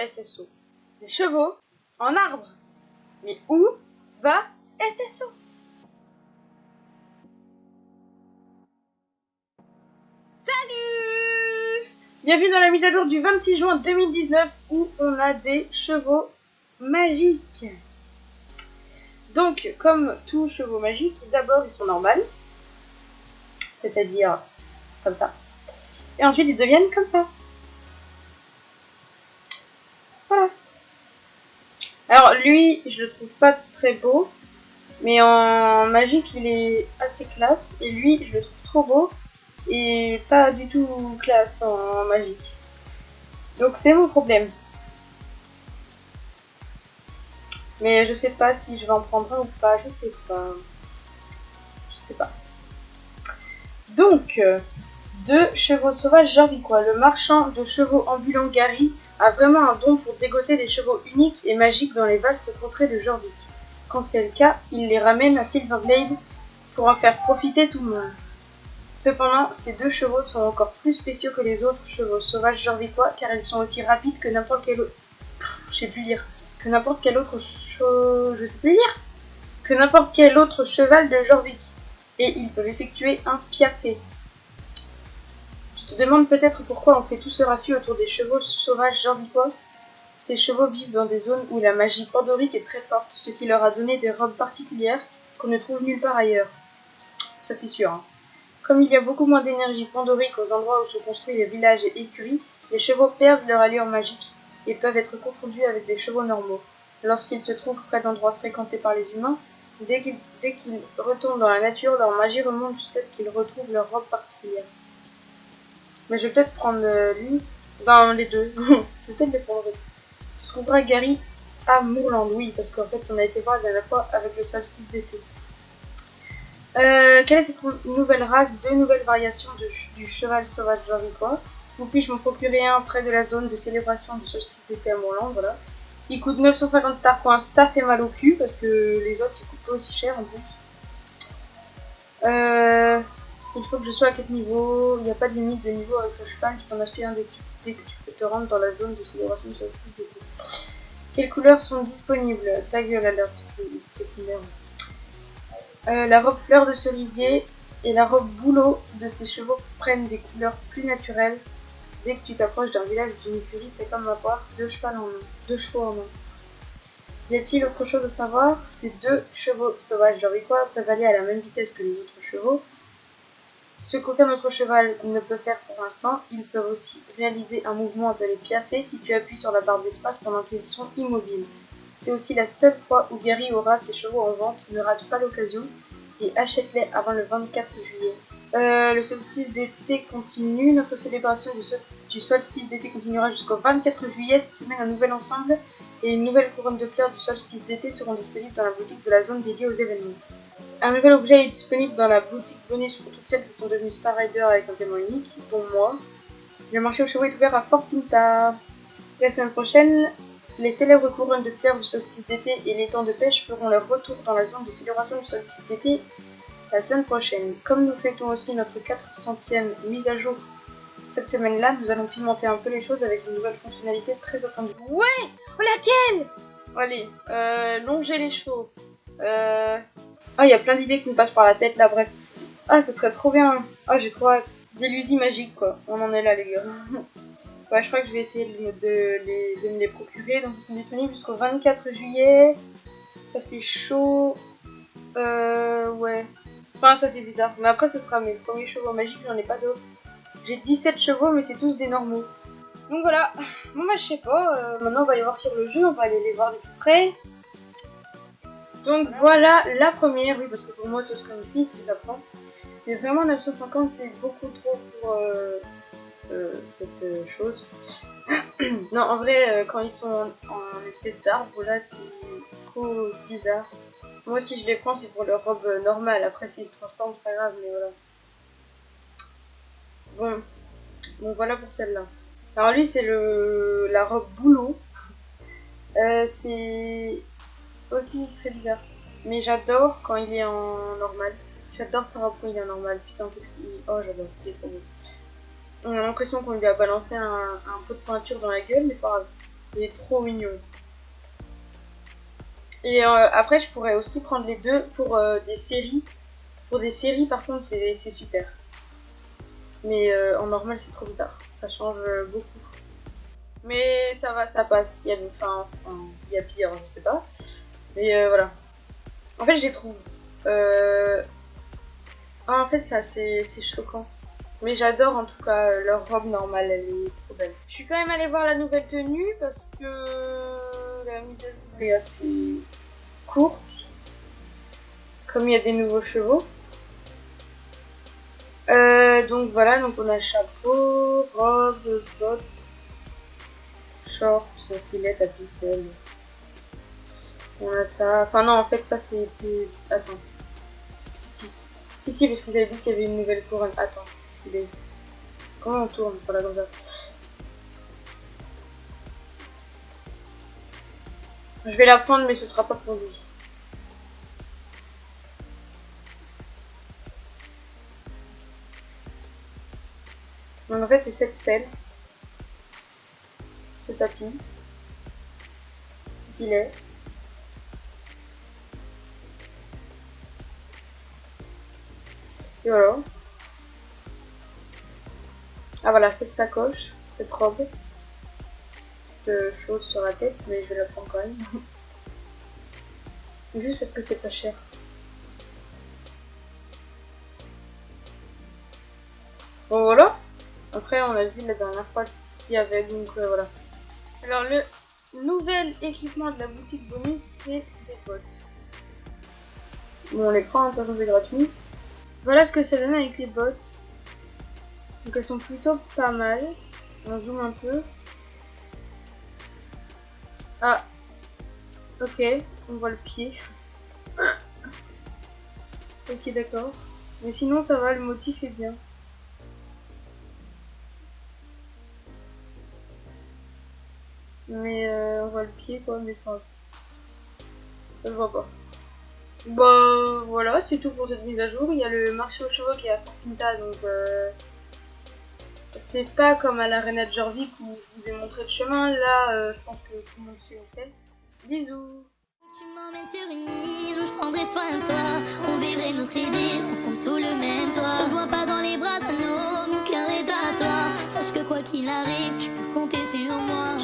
SSO. Des chevaux en arbre. Mais où va SSO? Salut! Bienvenue dans la mise à jour du 26 juin 2019 où on a des chevaux magiques. Donc, comme tous chevaux magiques, d'abord ils sont normales, c'est-à-dire comme ça. Et ensuite ils deviennent comme ça. Voilà. Alors lui, je le trouve pas très beau, mais en magique il est assez classe. Et lui, je le trouve trop beau et pas du tout classe en magique. Donc c'est mon problème. Mais je sais pas si je vais en prendre un ou pas, je sais pas. Je sais pas. Donc, deux chevaux sauvages jarvicois. Le marchand de chevaux ambulant Gary a vraiment un don pour dégoter des chevaux uniques et magiques dans les vastes contrées de Jorvik. Quand c'est le cas, il les ramène à Silverglade pour en faire profiter tout le monde. Cependant, ces deux chevaux sont encore plus spéciaux que les autres chevaux sauvages jorvicois car ils sont aussi rapides que n'importe quel autre... Je sais plus lire. Que n'importe quel autre je sais plus lire. Que n'importe quel autre cheval de Jorvik. Et ils peuvent effectuer un piafé. Tu te demandes peut-être pourquoi on fait tout ce raffut autour des chevaux sauvages jorvicois. Ces chevaux vivent dans des zones où la magie pandorique est très forte, ce qui leur a donné des robes particulières qu'on ne trouve nulle part ailleurs. Ça c'est sûr. Hein. Comme il y a beaucoup moins d'énergie pandorique aux endroits où sont construits les villages et écuries, les chevaux perdent leur allure magique et peuvent être confondus avec des chevaux normaux. Lorsqu'ils se trouvent près d'endroits fréquentés par les humains, dès qu'ils retournent dans la nature, leur magie remonte jusqu'à ce qu'ils retrouvent leur robe particulière. Mais je vais peut-être prendre lui, les deux. Je vais peut-être les prendre. Tu trouveras Gary à Moorland, oui, parce qu'en fait on a été voir la dernière fois avec le solstice d'été. Quelle est cette nouvelle race? Deux nouvelles variations du cheval sauvage jorvicois. Où puis-je m'en procurer un près de la zone de célébration du solstice d'été à Moorland, voilà. Il coûte 950 star points, ça fait mal au cul, parce que les autres ils coûtent pas aussi cher en plus. Il faut que je sois à quel niveau? Il n'y a pas de limite de niveau avec ce cheval, tu peux en acheter un dès que tu peux te rendre dans la zone de célébration du solstice d'été. Quelles couleurs sont disponibles? Ta gueule, alerte, c'est couleurs. La robe fleur de cerisier et la robe bouleau de ces chevaux prennent des couleurs plus naturelles. Dès que tu t'approches d'un village ou d'une écurie, c'est comme avoir deux chevaux en un. Y a-t-il autre chose à savoir? Ces deux chevaux sauvages jorvicois peuvent aller à la même vitesse que les autres chevaux. Ce qu'aucun autre cheval ne peut faire pour l'instant, ils peuvent aussi réaliser un mouvement appelé piafé si tu appuies sur la barre d'espace pendant qu'ils sont immobiles. C'est aussi la seule fois où Gary aura ses chevaux en vente, ne rate pas l'occasion et achète-les avant le 24 juillet. Le solstice d'été continue, notre célébration du solstice d'été continuera jusqu'au 24 juillet. Cette semaine, un nouvel ensemble et une nouvelle couronne de fleurs du solstice d'été seront disponibles dans la boutique de la zone dédiée aux événements. Un nouvel objet est disponible dans la boutique bonus pour toutes celles qui sont devenues Star Rider avec un paiement unique, dont moi. Le marché aux chevaux est ouvert à Fort Pinta. La semaine prochaine, les célèbres couronnes de fleurs du solstice d'été et les temps de pêche feront leur retour dans la zone de célébration du solstice d'été la semaine prochaine. Comme nous fêtons aussi notre 400e mise à jour cette semaine-là, nous allons pimenter un peu les choses avec une nouvelle fonctionnalité très attendue. Ouais! Oh, laquelle? Allez, longer les chevaux. Ah, il y a plein d'idées qui me passent par la tête là, bref. Ah, ce serait trop bien. Ah, j'ai trop hâte. Des lusies magiques, quoi. On en est là, les gars. Ouais, je crois que je vais essayer de me les procurer. Donc, ils sont disponibles jusqu'au 24 juillet. Ça fait chaud. Ouais. Enfin, ça fait bizarre. Mais après, ce sera mes premiers chevaux magiques. J'en ai pas d'autres. J'ai 17 chevaux, mais c'est tous des normaux. Donc voilà. Bon, bah, je sais pas. Maintenant, on va aller voir sur le jeu. On va aller les voir de plus près. Donc voilà la première, oui, parce que pour moi ce serait une fille si je la prends. Mais vraiment 950 c'est beaucoup trop pour cette chose. Non, en vrai, quand ils sont en espèce d'arbre, là c'est trop bizarre. Moi si je les prends c'est pour leur robe normale, après s'ils se transforment c'est pas grave, mais voilà. Bon voilà pour celle-là. Alors lui c'est la robe bouleau. C'est aussi très bizarre. Mais j'adore quand il est en normal. J'adore sa robe quand il est en normal. Putain, qu'est-ce qu'il... Oh, j'adore. Il est trop beau. On a l'impression qu'on lui a balancé un pot de peinture dans la gueule, mais c'est pas grave. Il est trop mignon. Et après, je pourrais aussi prendre les deux pour des séries. Pour des séries, par contre, c'est super. Mais en normal, c'est trop bizarre. Ça change beaucoup. Mais ça va, ça passe. Il y a, il y a pire, je sais pas. Mais voilà. En fait, je les trouve. En fait, c'est choquant. Mais j'adore en tout cas leur robe normale, elle est trop belle. Je suis quand même allée voir la nouvelle tenue parce que la mise à jour est assez courte. Comme il y a des nouveaux chevaux. Donc voilà, donc on a chapeau, robe, bottes, shorts, filet à ficelle. On a ça. Enfin non, en fait ça c'était. Attends. Si, parce que vous avez dit qu'il y avait une nouvelle couronne. Attends. Comment on tourne? Voilà, comme ça. Je vais la prendre, mais ce sera pas pour lui. Donc en fait, c'est cette selle. Ce tapis. Ce filet. Et voilà. Ah voilà, cette sacoche, cette robe. Cette chose sur la tête, mais je vais la prendre quand même. Juste parce que c'est pas cher. Bon voilà. Après on a vu la dernière fois ce qu'il y avait, donc voilà. Alors le nouvel équipement de la boutique bonus, c'est ces bottes. Bon, on les prend, en façon c'est gratuit. Voilà ce que ça donne avec les bottes. Donc elles sont plutôt pas mal. On zoome un peu. Ah, ok, on voit le pied. Ok, d'accord. Mais sinon ça va, le motif est bien. Mais on voit le pied quoi, mais c'est pas grave. Ça se voit pas. Bah voilà, c'est tout pour cette mise à jour. Il y a le marché aux chevaux qui est à Forpinta, donc c'est pas comme à l'arena de Jorvik où je vous ai montré le chemin. Là, je pense que tout le monde sait où c'est. Bisous. Tu m'emmènes sur une île où je prendrai soin de toi. On vivrait notre idylle, ensemble sous le même toit. Je te vois pas dans les bras d'un autre, mon cœur est à toi. Sache que quoi qu'il arrive, tu peux compter sur moi.